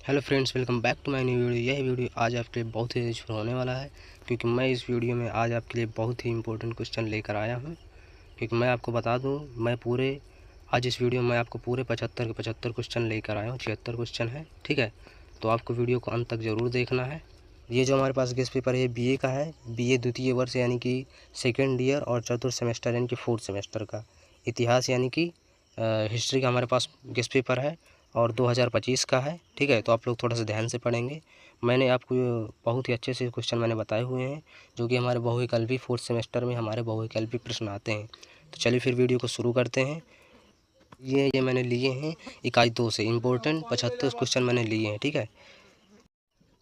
Hello friends, welcome back to my new video. यह video आज आपके लिए बहुत ही यूजफुल होने वाला है, क्योंकि मैं इस वीडियो में आज आपके लिए बहुत ही इंपॉर्टेंट क्वेश्चन लेकर आया हूं। क्योंकि मैं आपको बता दूं, आज इस वीडियो में आपको पूरे 75 के 75 क्वेश्चन लेकर आया हूँ। 76 क्वेश्चन है, ठीक है। तो आपको वीडियो को अंत तक ज़रूर देखना है। ये जो हमारे पास गेस्ट पेपर है BA का है, BA द्वितीय वर्ष यानी कि सेकेंड ईयर, और चतुर्थ सेमेस्टर यानी कि फोर्थ सेमेस्टर का। इतिहास यानी कि हिस्ट्री का हमारे पास गेस्ट पेपर है और 2025 का है, ठीक है। तो आप लोग थोड़ा सा ध्यान से पढ़ेंगे। मैंने आपको बहुत ही अच्छे से क्वेश्चन मैंने बताए हुए हैं, जो कि हमारे बहुविकल्पी फोर्थ सेमेस्टर में हमारे बहुविकल्पी प्रश्न आते हैं। तो चलिए फिर वीडियो को शुरू करते हैं। ये मैंने लिए हैं इकाई 2 से इम्पोर्टेंट 75 क्वेश्चन मैंने लिए हैं, ठीक है।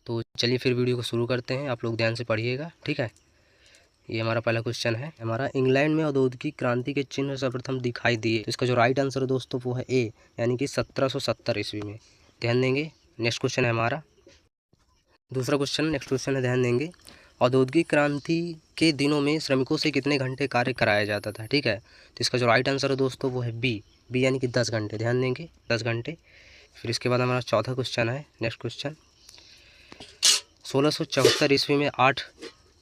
तो चलिए फिर वीडियो को शुरू करते हैं, आप लोग ध्यान से पढ़िएगा, ठीक है। ये हमारा पहला क्वेश्चन है। हमारा इंग्लैंड में औद्योगिक क्रांति के चिन्ह सर्वप्रथम दिखाई दिए। तो इसका जो राइट आंसर है दोस्तों वो है ए, यानी कि 1770 ईस्वी में। ध्यान देंगे। नेक्स्ट क्वेश्चन है हमारा दूसरा क्वेश्चन। नेक्स्ट क्वेश्चन है, ध्यान देंगे। औद्योगिक क्रांति के दिनों में श्रमिकों से कितने घंटे कार्य कराया जाता था, ठीक है। तो इसका जो राइट आंसर है दोस्तों वो है बी यानी कि 10 घंटे। ध्यान देंगे, 10 घंटे। फिर इसके बाद हमारा चौथा क्वेश्चन है। नेक्स्ट क्वेश्चन, 1674 ईस्वी में 8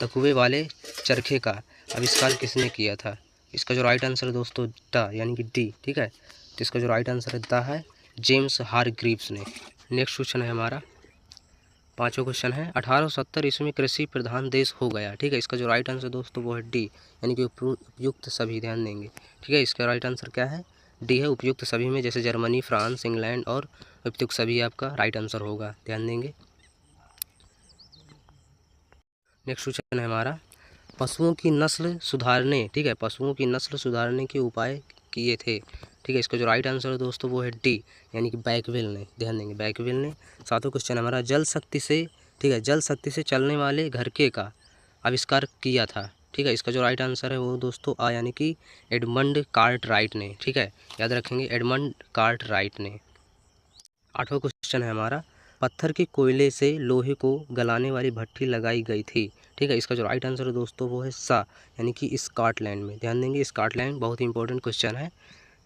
तकुए वाले चरखे का आविष्कार किसने किया था। इसका जो राइट आंसर है दोस्तों द यानी कि डी, ठीक है। तो इसका जो राइट आंसर है द है, जेम्स हारग्रीव्स ने। नेक्स्ट क्वेश्चन है हमारा पांचवा क्वेश्चन है। 1870 ईस्वी में कृषि प्रधान देश हो गया, ठीक है। इसका जो राइट आंसर दोस्तों वो है डी, यानी कि उपयुक्त सभी। ध्यान देंगे, ठीक है। इसका राइट आंसर क्या है, डी है, उपयुक्त सभी में। जैसे जर्मनी, फ्रांस, इंग्लैंड और उपयुक्त सभी आपका राइट आंसर होगा। ध्यान देंगे। नेक्स्ट क्वेश्चन है हमारा पशुओं की नस्ल सुधारने, ठीक है, पशुओं की नस्ल सुधारने के उपाय किए थे, ठीक है। इसका जो राइट आंसर है दोस्तों वो है डी, यानी कि बैकविल ने। ध्यान देंगे, बैकविल ने। सातवां क्वेश्चन हमारा जल शक्ति से, ठीक है, जल शक्ति से चलने वाले घरके का आविष्कार किया था, ठीक है। इसका जो राइट आंसर है वो दोस्तों आ, यानी कि एडमंड कार्टराइट ने, ठीक है। याद रखेंगे, एडमंड कार्टराइट ने। आठवां क्वेश्चन है हमारा पत्थर के कोयले से लोहे को गलाने वाली भट्ठी लगाई गई थी, ठीक है। इसका जो राइट आंसर है दोस्तों वो है सा, यानी कि स्कॉटलैंड में। ध्यान देंगे, स्कॉटलैंड बहुत ही इंपॉर्टेंट क्वेश्चन है।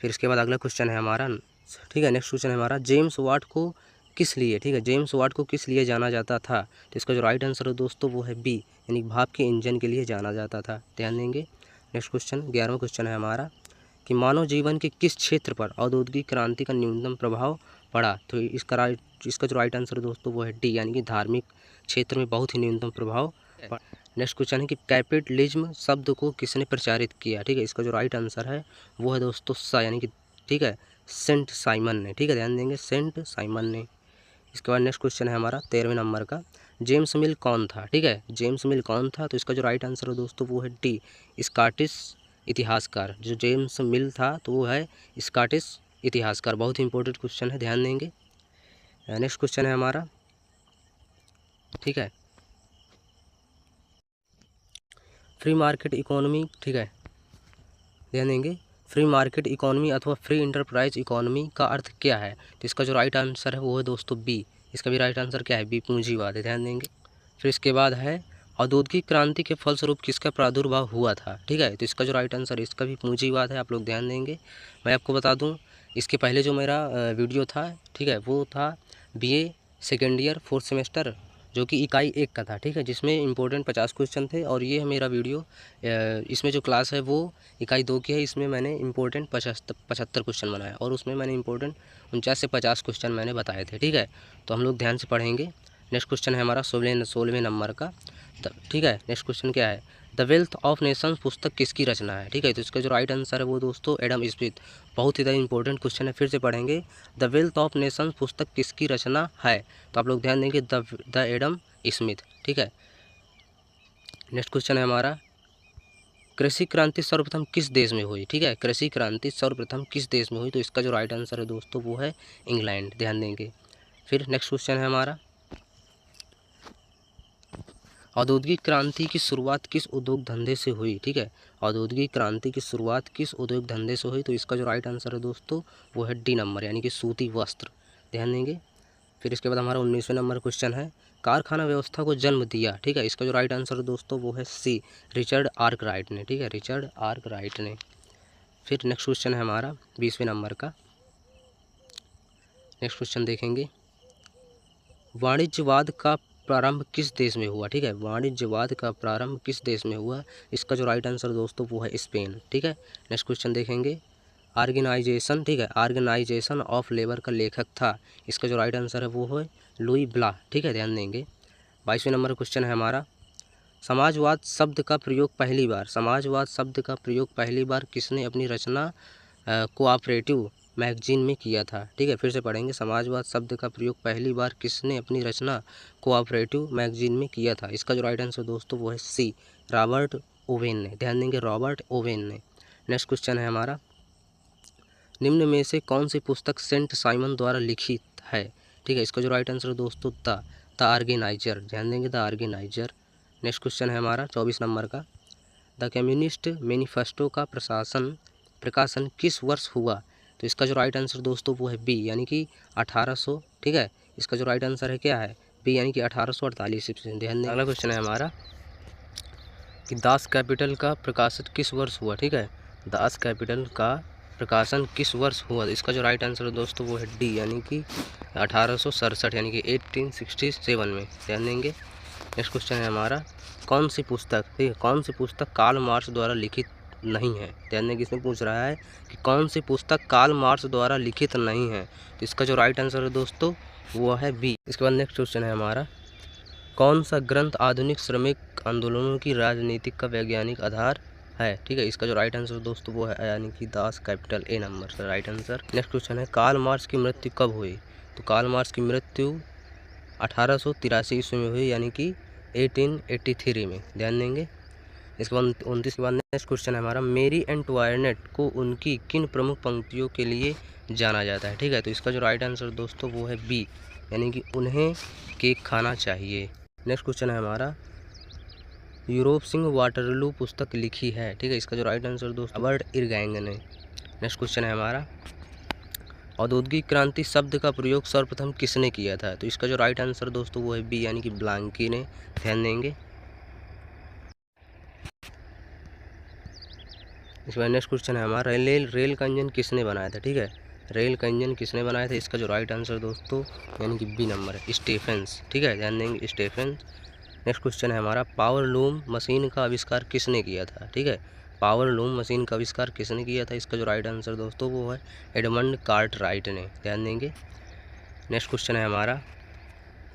फिर इसके बाद अगला क्वेश्चन है हमारा, ठीक है। नेक्स्ट क्वेश्चन है हमारा जेम्स वाट को किस लिए, ठीक है, जेम्स वाट को किस लिए जाना जाता था। तो इसका जो राइट आंसर है दोस्तों वो है बी, यानी भाप के इंजन के लिए जाना जाता था। ध्यान देंगे। नेक्स्ट क्वेश्चन 11वां क्वेश्चन है हमारा कि मानव जीवन के किस क्षेत्र पर औद्योगिक क्रांति का न्यूनतम प्रभाव पड़ा। तो इसका जो राइट आंसर है दोस्तों वो है डी, यानी कि धार्मिक क्षेत्र में बहुत ही न्यूनतम प्रभाव पड़ा। नेक्स्ट क्वेश्चन है कि कैपिटलिज्म शब्द को किसने प्रचारित किया, ठीक है। इसका जो राइट आंसर है वो है दोस्तों सा, यानी कि, ठीक है, सेंट साइमन ने, ठीक है। ध्यान देंगे, सेंट साइमन ने। इसके बाद नेक्स्ट क्वेश्चन है हमारा 13वें नंबर का, जेम्स मिल कौन था, ठीक है। जेम्स मिल कौन था। तो इसका जो राइट आंसर है दोस्तों वो है डी, स्कॉटिश इतिहासकार। जो जेम्स मिल था तो वो है स्कॉटिश इतिहासकार। बहुत ही इंपॉर्टेंट क्वेश्चन है, ध्यान देंगे। नेक्स्ट क्वेश्चन है हमारा, ठीक है, फ्री मार्केट इकोनॉमी, ठीक है। ध्यान देंगे, फ्री मार्केट इकोनॉमी अथवा फ्री इंटरप्राइज इकोनॉमी का अर्थ क्या है। तो इसका जो राइट आंसर है वो है दोस्तों बी। इसका भी राइट आंसर क्या है, बी, पूंजीवाद है। ध्यान देंगे। फिर इसके बाद है औद्योगिक क्रांति के फलस्वरूप किसका प्रादुर्भाव हुआ था, ठीक है। तो इसका जो राइट आंसर इसका भी पूंजीवाद है। आप लोग ध्यान देंगे। मैं आपको बता दूं, इसके पहले जो मेरा वीडियो था, ठीक है, वो था BA second year fourth semester, जो कि इकाई 1 का था, ठीक है, जिसमें इंपॉर्टेंट 50 क्वेश्चन थे। और ये है मेरा वीडियो, इसमें जो क्लास है वो इकाई 2 की है। इसमें मैंने इंपॉर्टेंट 75 क्वेश्चन बनाया, और उसमें मैंने इंपॉर्टेंट 49 से 50 क्वेश्चन मैंने बताए थे, ठीक है। तो हम लोग ध्यान से पढ़ेंगे। नेक्स्ट क्वेश्चन है हमारा 16वें नंबर का, ठीक है। नेक्स्ट क्वेश्चन क्या है, द वेल्थ ऑफ नेशंस पुस्तक किसकी रचना है, ठीक है। तो इसका जो राइट आंसर है वो दोस्तों एडम स्मिथ। बहुत ही ज़्यादा इंपॉर्टेंट क्वेश्चन है, फिर से पढ़ेंगे। द वेल्थ ऑफ नेशंस पुस्तक किसकी रचना है। तो आप लोग ध्यान देंगे, द एडम स्मिथ, ठीक है। नेक्स्ट क्वेश्चन है हमारा कृषि क्रांति सर्वप्रथम किस देश में हुई, ठीक है। कृषि क्रांति सर्वप्रथम किस देश में हुई। तो इसका जो राइट आंसर है दोस्तों वो है इंग्लैंड। ध्यान देंगे। फिर नेक्स्ट क्वेश्चन है हमारा औद्योगिक क्रांति की शुरुआत किस उद्योग धंधे से हुई, ठीक है। औद्योगिक क्रांति की शुरुआत किस उद्योग धंधे से हुई। तो इसका जो राइट आंसर है दोस्तों वो है डी नंबर, यानी कि सूती वस्त्र। ध्यान देंगे। फिर इसके बाद हमारा 19वें नंबर क्वेश्चन है कारखाना व्यवस्था को जन्म दिया, ठीक है। इसका जो राइट आंसर है दोस्तों वो है सी, रिचर्ड आर्कराइट ने, ठीक है, रिचर्ड आर्कराइट ने। फिर नेक्स्ट क्वेश्चन है हमारा 20वें नंबर का। नेक्स्ट क्वेश्चन देखेंगे, वाणिज्यवाद का प्रारंभ किस देश में हुआ, ठीक है, वाणिज्यवाद का प्रारंभ किस देश में हुआ, इसका जो राइट आंसर दोस्तों वो है स्पेन, ठीक है। नेक्स्ट क्वेश्चन देखेंगे, ऑर्गेनाइजेशन, ठीक है, ऑर्गेनाइजेशन ऑफ लेबर का लेखक था, इसका जो राइट आंसर है वो है लुई ब्ला, ठीक है, ध्यान देंगे। 22वें नंबर क्वेश्चन है हमारा, समाजवाद शब्द का प्रयोग पहली बार, समाजवाद शब्द का प्रयोग पहली बार किसने अपनी रचना कोऑपरेटिव मैगजीन में किया था, ठीक है, फिर से पढ़ेंगे, समाजवाद शब्द का प्रयोग पहली बार किसने अपनी रचना कोऑपरेटिव मैगजीन में किया था, इसका जो राइट आंसर दोस्तों वो है सी, रॉबर्ट ओवेन ने, ध्यान देंगे, रॉबर्ट ओवेन ने। नेक्स्ट क्वेश्चन है हमारा, निम्न में से कौन सी पुस्तक सेंट साइमन द्वारा लिखित है, ठीक है, इसका जो राइट आंसर दोस्तों द ऑर्गेनाइजर, ध्यान देंगे, द ऑर्गेनाइजर। नेक्स्ट क्वेश्चन है हमारा 24 नंबर का, द कम्युनिस्ट मैनिफेस्टो का प्रकाशन किस वर्ष हुआ, तो इसका जो राइट आंसर दोस्तों वो है बी, यानी कि 1800, ठीक है, इसका जो राइट आंसर है क्या है बी, यानी कि 1848 ईस्वी। ध्यान दें, अगला क्वेश्चन है हमारा कि दास कैपिटल का प्रकाशन किस वर्ष हुआ, ठीक है, दास कैपिटल का प्रकाशन किस वर्ष हुआ, इसका जो राइट आंसर है दोस्तों वो है डी, यानी कि 1867, यानी कि 1867 में, ध्यान देंगे। नेक्स्ट क्वेश्चन है हमारा, कौन सी पुस्तक, ठीक है, कौन सी पुस्तक कार्ल मार्क्स द्वारा लिखित नहीं है, ध्यान देंगे, इसमें पूछ रहा है कि कौन सी पुस्तक कार्ल मार्क्स द्वारा लिखित नहीं है, तो इसका जो राइट आंसर है दोस्तों वो है बी। इसके बाद नेक्स्ट क्वेश्चन है हमारा, कौन सा ग्रंथ आधुनिक श्रमिक आंदोलनों की राजनीतिक का वैज्ञानिक आधार है, ठीक है, इसका जो राइट आंसर दोस्तों वो है यानी कि दास कैपिटल, ए नंबर से राइट आंसर। नेक्स्ट क्वेश्चन है, कार्ल मार्क्स की मृत्यु कब हुई, तो कार्ल मार्क्स की मृत्यु 1883 ईस्वी में हुई, यानी कि 1883 में, ध्यान देंगे। इसके बाद 29 के बाद नेक्स्ट क्वेश्चन है हमारा, मेरी एंटवायरनेट को उनकी किन प्रमुख पंक्तियों के लिए जाना जाता है, ठीक है, तो इसका जो राइट आंसर दोस्तों वो है बी, यानी कि उन्हें केक खाना चाहिए। नेक्स्ट क्वेश्चन है हमारा, यूरोप सिंह वाटरलू पुस्तक लिखी है, ठीक है, इसका जो राइट आंसर दोस्तों रॉबर्ट इरगैंग ने। नेक्स्ट क्वेश्चन है हमारा, औद्योगिक क्रांति शब्द का प्रयोग सर्वप्रथम किसने किया था, तो इसका जो राइट आंसर दोस्तों वो है बी, यानी कि ब्लांकी ने, ध्यान देंगे। इसके बाद नेक्स्ट क्वेश्चन है हमारा, रेल का इंजन किसने बनाया था, ठीक है, रेल का इंजन किसने बनाया था, इसका जो राइट आंसर दोस्तों यानी कि बी नंबर है, स्टीफेंस, ठीक है, ध्यान देंगे, स्टीफेंस। नेक्स्ट क्वेश्चन है हमारा, पावर लूम मशीन का आविष्कार किसने किया था, ठीक है, पावर लूम मशीन का आविष्कार किसने किया था, इसका जो राइट आंसर दोस्तों वो है एडमंड कार्टराइट ने, ध्यान देंगे। नेक्स्ट क्वेश्चन है हमारा,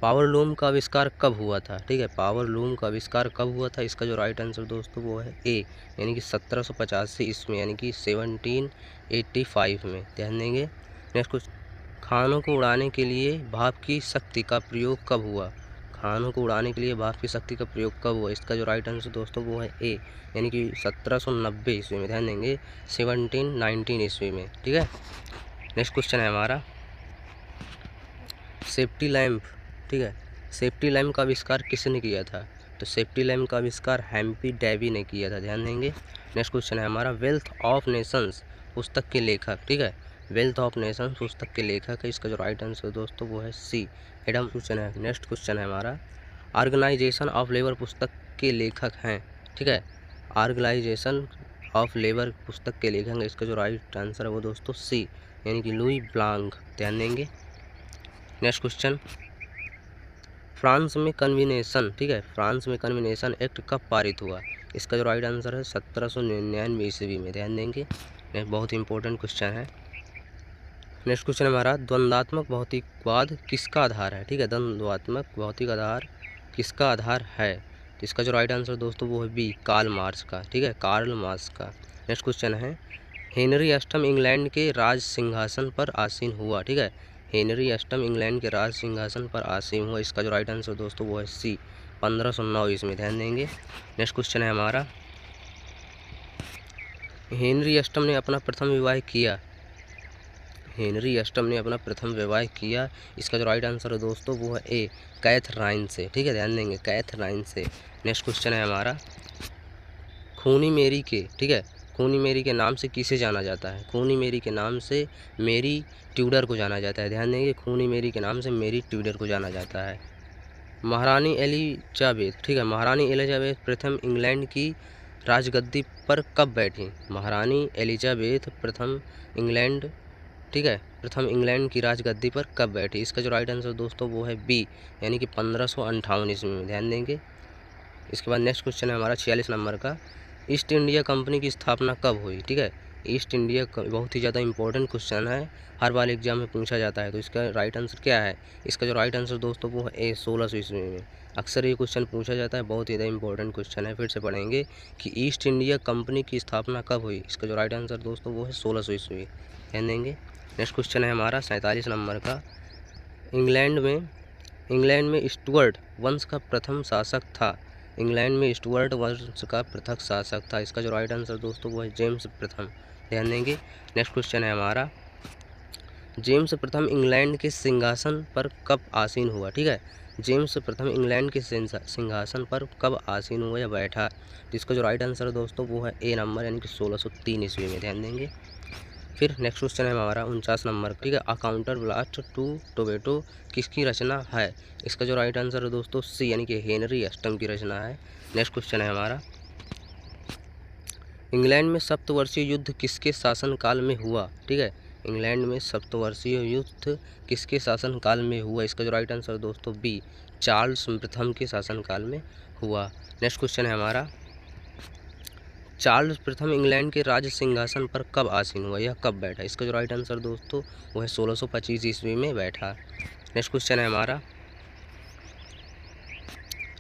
पावर लूम का आविष्कार कब हुआ था, ठीक है, पावर लूम का आविष्कार कब हुआ था, इसका जो राइट आंसर दोस्तों वो है ए, यानी कि 1785 इसमें, यानी कि 1785 में, ध्यान देंगे। नेक्स्ट क्वेश्चन, खानों को उड़ाने के लिए भाप की शक्ति का प्रयोग कब हुआ, खानों को उड़ाने के लिए भाप की शक्ति का प्रयोग कब हुआ, इसका जो राइट आंसर दोस्तों वो है ए, यानी कि 1790 ईस्वी में, ध्यान देंगे, 1719 ईस्वी में, ठीक है। नेक्स्ट क्वेश्चन है हमारा, सेफ्टी लैम्प, ठीक है, सेफ्टी लैम्प का आविष्कार किसने किया था, तो सेफ्टी लैम्प का आविष्कार हैम्पी डेवी ने किया था, ध्यान देंगे। नेक्स्ट क्वेश्चन है हमारा, वेल्थ ऑफ नेशंस पुस्तक के लेखक, ठीक है, वेल्थ ऑफ नेशंस पुस्तक के लेखक है, इसका जो राइट आंसर दोस्तों वो है सी, एडम क्वेश्चन है। नेक्स्ट क्वेश्चन है हमारा, ऑर्गेनाइजेशन ऑफ लेबर पुस्तक के लेखक हैं, ठीक है, ऑर्गेनाइजेशन ऑफ लेबर पुस्तक के लेखक हैं, इसका जो राइट आंसर है वो दोस्तों सी, यानी कि लुई ब्लांक, ध्यान देंगे। नेक्स्ट क्वेश्चन, फ्रांस में कन्वेंशन, ठीक है, फ्रांस में कन्वेंशन एक्ट कब पारित हुआ, इसका जो राइट आंसर है 1799 ईस्वी में, ध्यान देंगे, बहुत इंपॉर्टेंट क्वेश्चन है। नेक्स्ट क्वेश्चन हमारा, द्वंद्वात्मक भौतिकवाद किसका आधार है, ठीक है, द्वंद्वात्मक भौतिक आधार किसका आधार है, तो इसका जो राइट आंसर दोस्तों वो है बी, कार्ल मार्क्स का, ठीक है, कार्ल मार्क्स का। नेक्स्ट क्वेश्चन है, हेनरी अष्टम इंग्लैंड के राज सिंहासन पर आसीन हुआ, ठीक है, हेनरी अष्टम इंग्लैंड के राज सिंहासन पर आसीन हुआ, इसका जो राइट आंसर दोस्तों वो है सी, 1509 इसमें, ध्यान देंगे। नेक्स्ट क्वेश्चन है हमारा, हेनरी अष्टम ने अपना प्रथम विवाह किया, हेनरी अष्टम ने अपना प्रथम विवाह किया, इसका जो राइट आंसर है दोस्तों वो है ए, कैथराइन से, ठीक है, ध्यान देंगे, कैथराइन से। नेक्स्ट क्वेश्चन है हमारा, खूनी मेरी के, ठीक है, खूनी मेरी के नाम से किसे जाना जाता है, खूनी मेरी के नाम से मेरी ट्यूडर को जाना जाता है, ध्यान देंगे, खूनी मेरी के नाम से मेरी ट्यूडर को जाना जाता है। महारानी एलिजाबेथ, ठीक है, महारानी एलिजाबेथ प्रथम इंग्लैंड की राजगद्दी पर कब बैठी, महारानी एलिजाबेथ प्रथम इंग्लैंड, ठीक है, प्रथम इंग्लैंड की राजगद्दी पर कब बैठे? इसका जो राइट आंसर दोस्तों वो है बी, यानी कि 1558 ईस्वी में, ध्यान देंगे। इसके बाद नेक्स्ट क्वेश्चन है हमारा 46 नंबर का, ईस्ट इंडिया कंपनी की स्थापना कब हुई? ठीक है, ईस्ट इंडिया बहुत ही ज़्यादा इंपॉर्टेंट क्वेश्चन है, हर बार एग्जाम में पूछा जाता है। तो इसका राइट आंसर क्या है? इसका जो राइट आंसर दोस्तों वो है ए, 1600 ईस्वी में। अक्सर ये क्वेश्चन पूछा जाता है, बहुत ही ज़्यादा इंपॉर्टेंट क्वेश्चन है। फिर से पढ़ेंगे कि ईस्ट इंडिया कंपनी की स्थापना कब हुई? इसका जो राइट आंसर दोस्तों वो है 1600 ईस्वी, ध्यान देंगे। नेक्स्ट क्वेश्चन है हमारा 47 नंबर का, इंग्लैंड में स्टुअर्ट वंश का प्रथम शासक था। इंग्लैंड में स्टुअर्ट वंश का प्रथम शासक था। इसका जो राइट आंसर दोस्तों वो है जेम्स प्रथम, ध्यान देंगे। नेक्स्ट क्वेश्चन है हमारा, जेम्स प्रथम इंग्लैंड के सिंहासन पर कब आसीन हुआ? ठीक है, जेम्स प्रथम इंग्लैंड के सिंहासन पर कब आसीन हुआ या बैठा? तो इसका जो राइट आंसर दोस्तों वो है ए नंबर, यानी कि 1603 ईस्वी में, ध्यान देंगे। फिर नेक्स्ट क्वेश्चन है हमारा 49 नंबर, ठीक है, a counter blast to tobacco किसकी रचना है? इसका जो राइट आंसर है दोस्तों सी, यानी कि हेनरी अष्टम की रचना है। नेक्स्ट क्वेश्चन है हमारा, इंग्लैंड में सप्तवर्षीय युद्ध किसके शासनकाल में हुआ? ठीक है, इंग्लैंड में सप्तवर्षीय युद्ध किसके शासनकाल में हुआ? इसका जो राइट आंसर दोस्तों बी, चार्ल्स प्रथम के शासनकाल में हुआ। नेक्स्ट क्वेश्चन है हमारा, चार्ल्स प्रथम इंग्लैंड के राज सिंहासन पर कब आसीन हुआ या कब बैठा? इसका जो राइट आंसर दोस्तों वो है 1625 ईस्वी में बैठा। नेक्स्ट क्वेश्चन है हमारा,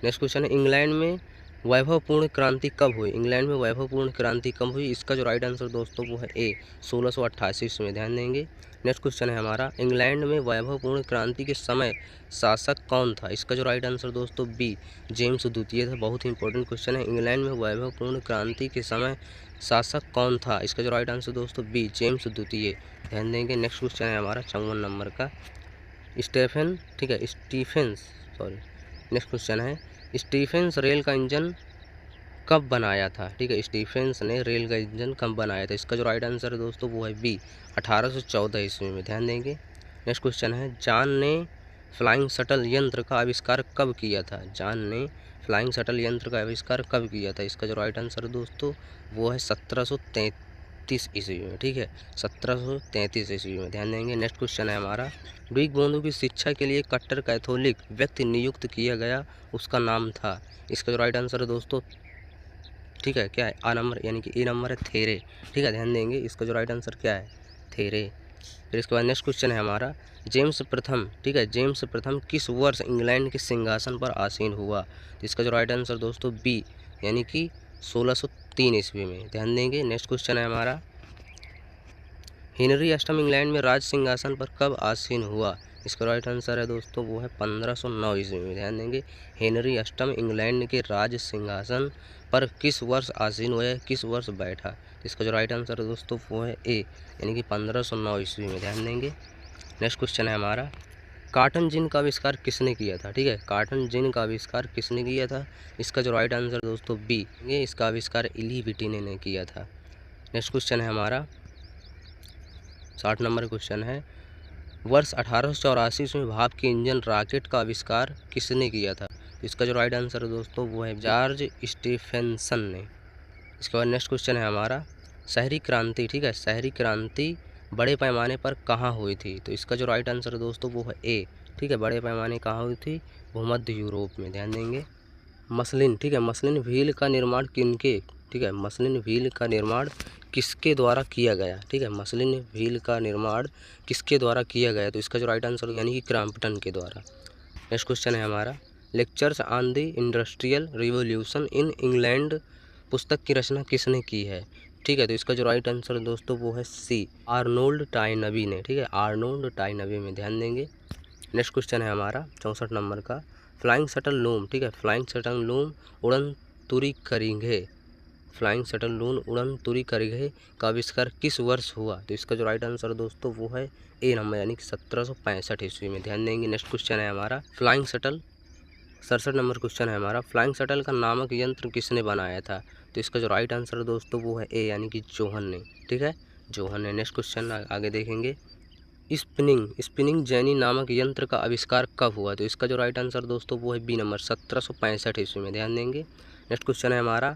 नेक्स्ट क्वेश्चन है, इंग्लैंड में वैभवपूर्ण क्रांति कब हुई? इंग्लैंड में वैभवपूर्ण क्रांति कब हुई? इसका जो राइट आंसर दोस्तों वो है ए, 1688 ईस्वी में, ध्यान देंगे। नेक्स्ट क्वेश्चन है हमारा, इंग्लैंड में वैभवपूर्ण क्रांति के समय शासक कौन था? इसका जो राइट आंसर दोस्तों बी, जेम्स द्वितीय था। बहुत ही इंपॉर्टेंट क्वेश्चन है, इंग्लैंड में वैभवपूर्ण क्रांति के समय शासक कौन था? इसका जो राइट आंसर दोस्तों बी, जेम्स द्वितीय, ध्यान देंगे। नेक्स्ट क्वेश्चन है हमारा 54 नंबर का, स्टीफेंस, ठीक है, नेक्स्ट क्वेश्चन है, स्टीफेंस रेल का इंजन कब बनाया था? ठीक है, स्टीफेंस ने रेल का इंजन कब बनाया था? इसका जो राइट आंसर है दोस्तों वो है बी, 1814 ईस्वी में, ध्यान देंगे। नेक्स्ट क्वेश्चन है, जॉन ने फ्लाइंग शटल यंत्र का आविष्कार कब किया था? जॉन ने फ्लाइंग शटल यंत्र का आविष्कार कब किया था? इसका जो राइट आंसर है दोस्तों वो है 1733 ईस्वी में, ठीक है, 1733 ईस्वी में, ध्यान देंगे। नेक्स्ट क्वेश्चन है हमारा, ग्रीक बंधु की शिक्षा के लिए कट्टर कैथोलिक व्यक्ति नियुक्त किया गया, उसका नाम था। इसका जो राइट आंसर है दोस्तों, ठीक है, क्या है, आ नंबर, यानी कि ए नंबर है थेरे, ठीक है, ध्यान देंगे। इसका जो राइट आंसर क्या है, थेरे। फिर इसके बाद नेक्स्ट क्वेश्चन है हमारा, जेम्स प्रथम, ठीक है, जेम्स प्रथम किस वर्ष इंग्लैंड के सिंहासन पर आसीन हुआ? तो इसका जो राइट आंसर दोस्तों बी, यानी कि 1603 ईस्वी में, ध्यान देंगे। नेक्स्ट क्वेश्चन है हमारा, हेनरी अष्टम इंग्लैंड में राज सिंहासन पर कब आसीन हुआ? इसका राइट आंसर है दोस्तों वो है 1509 ईस्वी में, ध्यान देंगे। हेनरी अष्टम इंग्लैंड के राज सिंहासन पर किस वर्ष आसीन हुआ, किस वर्ष बैठा? इसका जो राइट आंसर है दोस्तों वो है ए, यानी कि 1509 ईस्वी में, ध्यान देंगे। नेक्स्ट क्वेश्चन है हमारा, कॉटन जिन का आविष्कार किसने किया था? ठीक है, कॉटन जिन का आविष्कार किसने किया था? इसका जो राइट आंसर दोस्तों बी, ये इसका आविष्कार इली व्हिटिन ने किया था। नेक्स्ट क्वेश्चन है हमारा 60 नंबर क्वेश्चन है, वर्ष 1884 में भाप के इंजन रॉकेट का आविष्कार किसने किया था? इसका जो राइट आंसर है दोस्तों वो है जॉर्ज स्टीफेंसन ने। इसके बाद नेक्स्ट क्वेश्चन है हमारा, शहरी क्रांति, ठीक है, शहरी क्रांति बड़े पैमाने पर कहाँ हुई थी? तो इसका जो राइट आंसर है दोस्तों वो है ए, ठीक है, बड़े पैमाने कहाँ हुई थी? भूमध्य यूरोप में, ध्यान देंगे। मसलिन, ठीक है, मसलिन व्हील का निर्माण किनके, ठीक है, मसलिन व्हील का निर्माण किसके द्वारा किया गया? ठीक है, मसलिन व्हील का निर्माण किसके द्वारा किया गया? तो इसका जो राइट आंसर यानी कि क्रॉम्पटन के द्वारा। नेक्स्ट क्वेश्चन है हमारा, lectures on the industrial revolution in England पुस्तक की रचना किसने की है? ठीक है, तो इसका जो राइट आंसर दोस्तों वो है सी, आर्नोल्ड टाइनबी ने, ठीक है, आर्नोल्ड टाइनबी में, ध्यान देंगे। नेक्स्ट क्वेश्चन है हमारा 64 नंबर का, फ्लाइंग शटल लूम, ठीक है, फ्लाइंग शटल लूम उड़न तुरी करेंगे, फ्लाइंग शटल लूम उड़न तुरी करेंगे का आविष्कार किस वर्ष हुआ? तो इसका जो राइट आंसर दोस्तों वो है ए नंबर, यानी कि 1765 ईस्वी में, ध्यान देंगे। नेक्स्ट क्वेश्चन है हमारा फ्लाइंग शटल, 67 नंबर क्वेश्चन है हमारा, फ्लाइंग शटल का नामक यंत्र किसने बनाया था? तो इसका जो राइट आंसर है दोस्तों वो है ए, यानी कि जोहन ने, ठीक है, जोहन ने। नेक्स्ट क्वेश्चन आगे देखेंगे, स्पिनिंग जेनी नामक यंत्र का आविष्कार कब हुआ? तो इसका जो राइट आंसर दोस्तों वो है बी नंबर, 1765 ईस्वी में, ध्यान देंगे। नेक्स्ट क्वेश्चन है हमारा,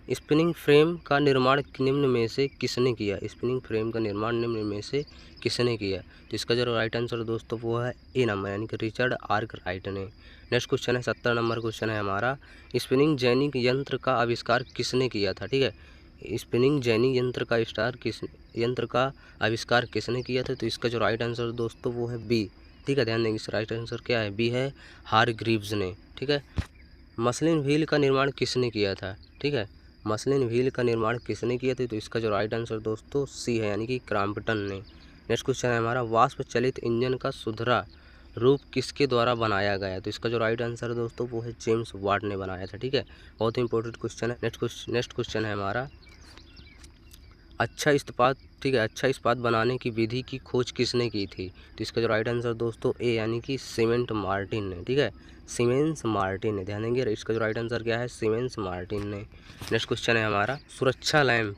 स्पिनिंग फ्रेम का निर्माण निम्न में से किसने किया? स्पिनिंग फ्रेम का निर्माण निम्न में से किसने किया? तो इसका जो राइट आंसर दोस्तों वो है ए नंबर, यानी कि रिचर्ड आर्कराइट ने। नेक्स्ट क्वेश्चन है 70 नंबर क्वेश्चन है हमारा, स्पिनिंग जेनी यंत्र का आविष्कार किसने किया था? ठीक है, स्पिनिंग जेनी यंत्र का आविष्कार किसने किया था? तो इसका जो राइट आंसर दोस्तों वो है बी। ठीक है, ध्यान देंगे, इस राइट आंसर क्या है? बी है, हारग्रीव्स ने। ठीक है, मसलिन व्हील का निर्माण किसने किया था? ठीक है, मसलिन व्हील का निर्माण किसने किया था? तो इसका जो राइट आंसर दोस्तों सी है, यानी कि क्रॉम्पटन ने। नेक्स्ट क्वेश्चन है हमारा, वाष्प चलित इंजन का सुधरा रूप किसके द्वारा बनाया गया? तो इसका जो राइट आंसर है दोस्तों वो है जेम्स वाट ने बनाया था। ठीक है, बहुत ही इंपॉर्टेंट क्वेश्चन है। नेक्स्ट क्वेश्चन है हमारा, अच्छा इस्पात, ठीक है, अच्छा इस्पात बनाने की विधि की खोज किसने की थी? तो इसका जो राइट आंसर दोस्तों ए, यानी कि सीमेंट मार्टिन ने। ठीक है, सीमेंस मार्टिन ने। ध्यान देंगे, इसका जो राइट आंसर क्या है? सीमेंस मार्टिन ने। नेक्स्ट क्वेश्चन है हमारा, सुरक्षा लैंप।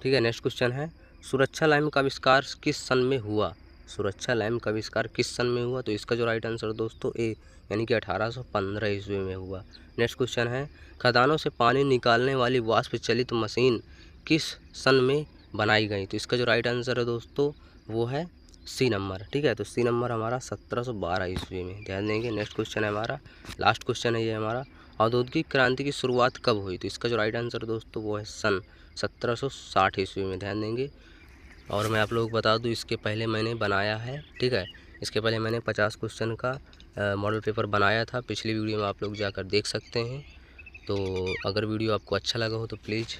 ठीक है, नेक्स्ट क्वेश्चन है, सुरक्षा लैंप का आविष्कार किस सन में हुआ? सुरक्षा लैंप का आविष्कार किस सन में हुआ? तो इसका जो राइट आंसर दोस्तों ए, यानी कि 1815 ईस्वी में हुआ। नेक्स्ट क्वेश्चन है, खदानों से पानी निकालने वाली वाष्प चलित मशीन किस सन में बनाई गई? तो इसका जो राइट आंसर है दोस्तों वो है सी नंबर। ठीक है, तो सी नंबर हमारा 1712 ईस्वी में। ध्यान देंगे। नेक्स्ट क्वेश्चन है हमारा, लास्ट क्वेश्चन है ये हमारा, औद्योगिक क्रांति की शुरुआत कब हुई? तो इसका जो राइट आंसर दोस्तों वो है सन 1760 ईस्वी में। ध्यान देंगे। और मैं आप लोगों को बता दूं, इसके पहले मैंने बनाया है, ठीक है, इसके पहले मैंने 50 क्वेश्चन का मॉडल पेपर बनाया था, पिछली वीडियो में आप लोग जाकर देख सकते हैं। तो अगर वीडियो आपको अच्छा लगा हो तो प्लीज़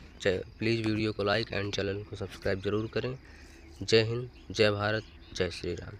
वीडियो को लाइक एंड चैनल को सब्सक्राइब ज़रूर करें। जय हिंद, जय भारत, जय श्री राम।